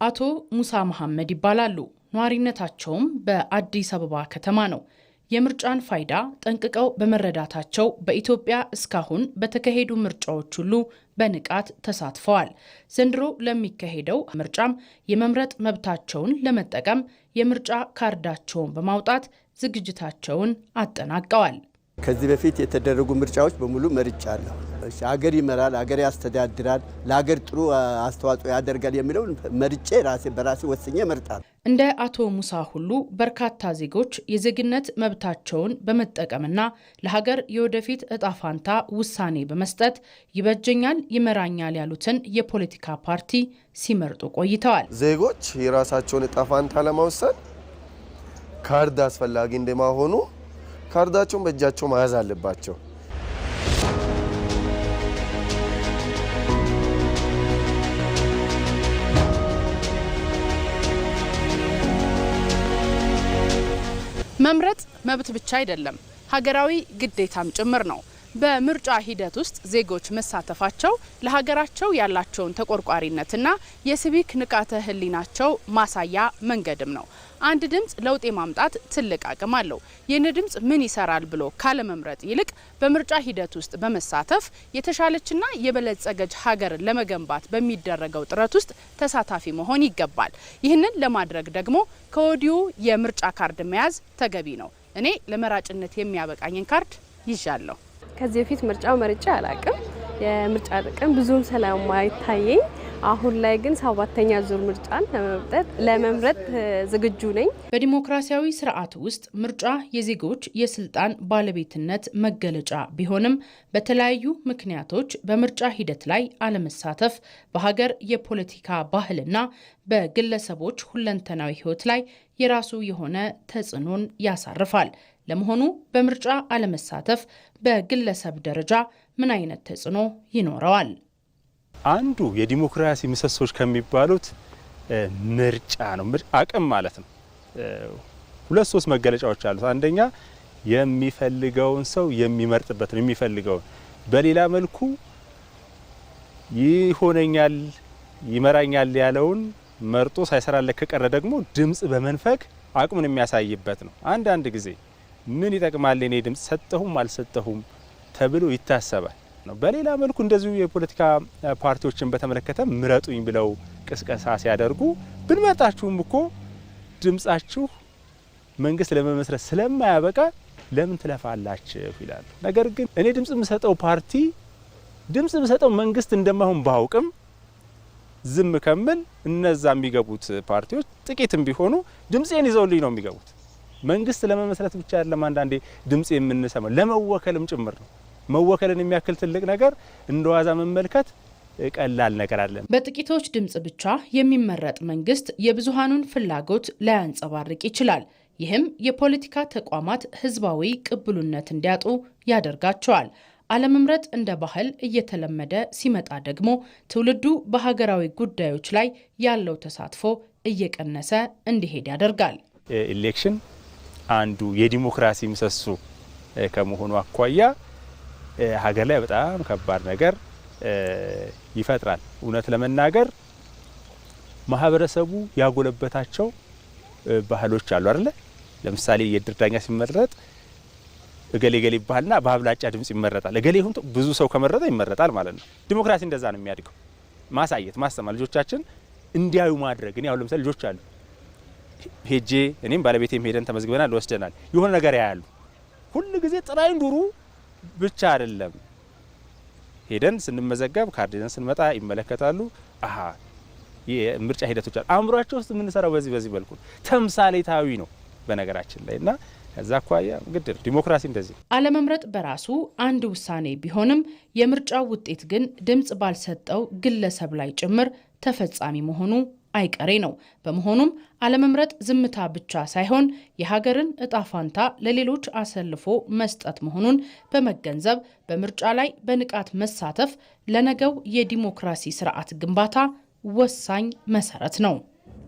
አቶ ሙሳ መሐመድ ይባላሉ። ኗሪነታቸውም በአዲስ አበባ ከተማ ነው። የምርጫን ፋይዳ ጠንቅቀው በመረዳታቸው በኢትዮጵያ እስካሁን በተካሄዱ ምርጫዎች ሁሉ በንቃት ተሳትፈዋል። ዘንድሮ ለሚካሄደው ምርጫም የመምረጥ መብታቸውን ለመጠቀም የምርጫ ካርዳቸውን በማውጣት ዝግጅታቸውን አጠናቀዋል። ከዚህ በፊት የተደረጉ ምርጫዎች በሙሉ መርጫለሁ። ሀገር ይመራል፣ ሀገር ያስተዳድራል፣ ለሀገር ጥሩ አስተዋጽኦ ያደርጋል የሚለውን መርጬ በራሴ ወስኜ እመርጣለሁ። እንደ አቶ ሙሳ ሁሉ በርካታ ዜጎች የዜግነት መብታቸውን በመጠቀምና ለሀገር የወደፊት እጣ ፋንታ ውሳኔ በመስጠት ይበጀኛል፣ ይመራኛል ያሉትን የፖለቲካ ፓርቲ ሲመርጡ ቆይተዋል። ዜጎች የራሳቸውን እጣ ፋንታ ለመወሰን ካርድ አስፈላጊ እንደማሆኑ ካርዳቸውን በእጃቸው መያዝ አለባቸው። መምረጥ መብት ብቻ አይደለም፣ ሀገራዊ ግዴታም ጭምር ነው። በምርጫ ሂደት ውስጥ ዜጎች መሳተፋቸው ለሀገራቸው ያላቸውን ተቆርቋሪነትና የሲቪክ ንቃተ ህሊናቸው ማሳያ መንገድም ነው። አንድ ድምጽ ለውጥ የማምጣት ትልቅ አቅም አለው። ይህን ድምጽ ምን ይሰራል ብሎ ካለመምረጥ ይልቅ በምርጫ ሂደት ውስጥ በመሳተፍ የተሻለችና የበለጸገች ሀገርን ለመገንባት በሚደረገው ጥረት ውስጥ ተሳታፊ መሆን ይገባል። ይህንን ለማድረግ ደግሞ ከወዲሁ የምርጫ ካርድ መያዝ ተገቢ ነው። እኔ ለመራጭነት የሚያበቃኝን ካርድ ይዣለሁ። ከዚህ በፊት ምርጫው መርጬ አላቅም። የምርጫ ጥቅም ብዙም ስለማይታየኝ አሁን ላይ ግን 7ኛ ዙር ምርጫን ለመምረጥ ዝግጁ ነኝ። በዲሞክራሲያዊ ስርዓት ውስጥ ምርጫ የዜጎች የስልጣን ባለቤትነት መገለጫ ቢሆንም በተለያዩ ምክንያቶች በምርጫ ሂደት ላይ አለመሳተፍ በሀገር የፖለቲካ ባህልና በግለሰቦች ሁለንተናዊ ሕይወት ላይ የራሱ የሆነ ተጽዕኖን ያሳርፋል። ለመሆኑ በምርጫ አለመሳተፍ በግለሰብ ደረጃ ምን አይነት ተጽዕኖ ይኖረዋል? አንዱ የዲሞክራሲ ምሰሶች ከሚባሉት ምርጫ ነው። አቅም ማለት ነው። 2-3 መገለጫዎች አሉት። አንደኛ የሚፈልገውን ሰው የሚመርጥበት ነው። የሚፈልገውን በሌላ መልኩ ይሆነኛል፣ ይመራኛል ያለውን መርጦ ሳይሰራለት ከቀረ ደግሞ ድምጽ በመንፈግ አቅሙን የሚያሳይበት ነው። አንዳንድ ጊዜ ምን ይጠቅማል እኔ ድምጽ ሰጠሁም አልሰጠሁም ተብሎ ይታሰባል ነው። በሌላ መልኩ እንደዚሁ የፖለቲካ ፓርቲዎችን በተመለከተ ምረጡኝ ብለው ቅስቀሳ ሲያደርጉ ብንመጣችሁም እኮ ድምጻችሁ መንግስት ለመመስረት ስለማያበቃ ለምን ትለፋላችሁ ይላሉ። ነገር ግን እኔ ድምጽ የምሰጠው ፓርቲ ድምጽ የምሰጠው መንግስት እንደማይሆን ባውቅም ዝም ከምል እነዛ የሚገቡት ፓርቲዎች ጥቂትም ቢሆኑ ድምጽን ይዘውልኝ ነው የሚገቡት። መንግስት ለመመስረት ብቻ አይደለም አንዳንዴ ድምጽ የምንሰማው ለመወከልም ጭምር ነው። መወከልን የሚያክል ትልቅ ነገር እንደዋዛ መመልከት ቀላል ነገር አለ። በጥቂቶች ድምጽ ብቻ የሚመረጥ መንግስት የብዙሃኑን ፍላጎት ላያንጸባርቅ ይችላል። ይህም የፖለቲካ ተቋማት ህዝባዊ ቅቡልነት እንዲያጡ ያደርጋቸዋል። አለመምረጥ እንደ ባህል እየተለመደ ሲመጣ ደግሞ ትውልዱ በሀገራዊ ጉዳዮች ላይ ያለው ተሳትፎ እየቀነሰ እንዲሄድ ያደርጋል። ኢሌክሽን አንዱ የዲሞክራሲ ምሰሶ ከመሆኑ አኳያ ሀገር ላይ በጣም ከባድ ነገር ይፈጥራል። እውነት ለመናገር ማህበረሰቡ ያጎለበታቸው ባህሎች አሉ አይደል? ለምሳሌ የእድር ዳኛ ሲመረጥ እገሌ ገሌ ይባልና በአብላጫ ድምጽ ይመረጣል። እገሌ ሁን ብዙ ሰው ከመረጠ ይመረጣል ማለት ነው። ዲሞክራሲ እንደዛ ነው የሚያድገው። ማሳየት፣ ማስተማር፣ ልጆቻችን እንዲያዩ ማድረግ። እኔ አሁን ለምሳሌ ልጆች አሉ ሄጄ እኔም ባለቤቴም ሄደን ተመዝግበናል ወስደናል። የሆነ ነገር ያያሉ። ሁሉ ጊዜ ጥራይ ዱሩ ብቻ አይደለም። ሄደን ስንመዘገብ ካርድን ስንመጣ ይመለከታሉ። አሃ የምርጫ ሂደቶች አሉ። አእምሯቸው ውስጥ የምንሰራው በዚህ መልኩ ተምሳሌታዊ ነው በነገራችን ላይና ከዛ አኳያ ግድር ዲሞክራሲ እንደዚህ አለመምረጥ በራሱ አንድ ውሳኔ ቢሆንም የምርጫው ውጤት ግን ድምጽ ባልሰጠው ግለሰብ ላይ ጭምር ተፈጻሚ መሆኑ አይቀሬ ነው። በመሆኑም አለመምረጥ ዝምታ ብቻ ሳይሆን የሀገርን እጣ ፋንታ ለሌሎች አሰልፎ መስጠት መሆኑን በመገንዘብ በምርጫ ላይ በንቃት መሳተፍ ለነገው የዲሞክራሲ ስርዓት ግንባታ ወሳኝ መሰረት ነው።